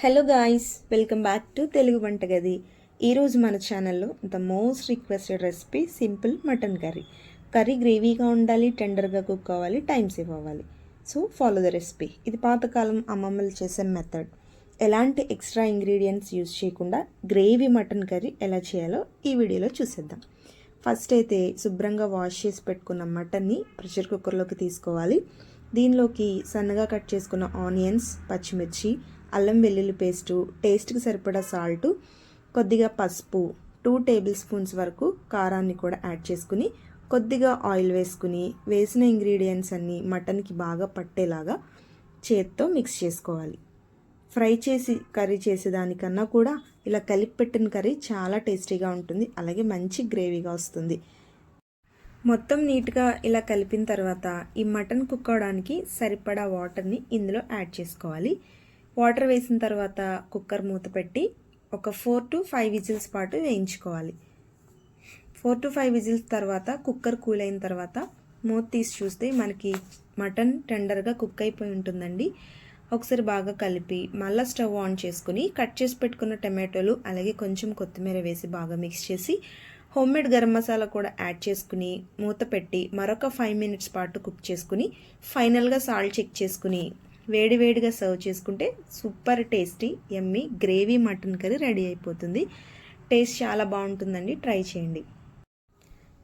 Hello guys, welcome back to Telugu వంటగది. ఈరోజు మన ఛానల్లో the most requested recipe simple mutton curry. Curry గ్రేవీగా ఉండాలి, టెండర్గా కుక్ అవ్వాలి, టైం సేవ్ అవ్వాలి. So follow the recipe. ఇది పాతకాలం అమ్మమ్మలు చేసే మెథడ్. ఎలాంటి ఎక్స్ట్రా ఇంగ్రీడియంట్స్ యూజ్ చేయకుండా గ్రేవీ మటన్ కర్రీ ఎలా చేయాలో ఈ వీడియోలో చూసేద్దాం. ఫస్ట్ అయితే శుభ్రంగా వాష్ చేసి పెట్టుకున్న మటన్ని ప్రెషర్ కుక్కర్లోకి తీసుకోవాలి. దీనిలోకి సన్నగా కట్ చేసుకున్న ఆనియన్స్, పచ్చిమిర్చి, అల్లం వెల్లుల్లి పేస్టు, టేస్ట్కి సరిపడా సాల్టు, కొద్దిగా పసుపు, 2 టేబుల్ స్పూన్స్ వరకు కారాన్ని కూడా యాడ్ చేసుకుని కొద్దిగా ఆయిల్ వేసుకుని వేసిన ఇంగ్రీడియంట్స్ అన్నీ మటన్కి బాగా పట్టేలాగా చేత్తో మిక్స్ చేసుకోవాలి. ఫ్రై చేసి కర్రీ చేసేదానికన్నా కూడా ఇలా కలిపి పెట్టిన కర్రీ చాలా టేస్టీగా ఉంటుంది, అలాగే మంచి గ్రేవీగా వస్తుంది. మొత్తం నీట్గా ఇలా కలిపిన తర్వాత ఈ మటన్ కుక్ అవడానికి సరిపడా వాటర్ని ఇందులో యాడ్ చేసుకోవాలి. వాటర్ వేసిన తర్వాత కుక్కర్ మూత పెట్టి ఒక 4 to 5 విజిల్స్ పాటు వేయించుకోవాలి. 4 to 5 విజిల్స్ తర్వాత కుక్కర్ కూల్ అయిన తర్వాత మూత తీసి చూస్తే మనకి మటన్ టెండర్గా కుక్ అయిపోయి ఉంటుందండి. ఒకసారి బాగా కలిపి మళ్ళీ స్టవ్ ఆన్ చేసుకుని కట్ చేసి పెట్టుకున్న టమాటోలు అలాగే కొంచెం కొత్తిమీర వేసి బాగా మిక్స్ చేసి హోమ్మేడ్ గరం మసాలా కూడా యాడ్ చేసుకుని మూత పెట్టి మరొక 5 మినిట్స్ పాటు కుక్ చేసుకుని ఫైనల్గా సాల్ట్ చెక్ చేసుకుని వేడివేడిగా సర్వ్ చేసుకుంటే సూపర్ టేస్టీ యమ్మీ గ్రేవీ మటన్ కర్రీ రెడీ అయిపోతుంది. టేస్ట్ చాలా బాగుంటుందండి, ట్రై చేయండి.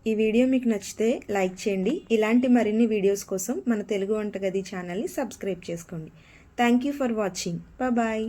ఈ వీడియో మీకు నచ్చితే లైక్ చేయండి. ఇలాంటి మరిన్ని వీడియోస్ కోసం మన తెలుగు వంటగది ఛానల్ని సబ్స్క్రైబ్ చేసుకోండి. Thank you for watching. Bye.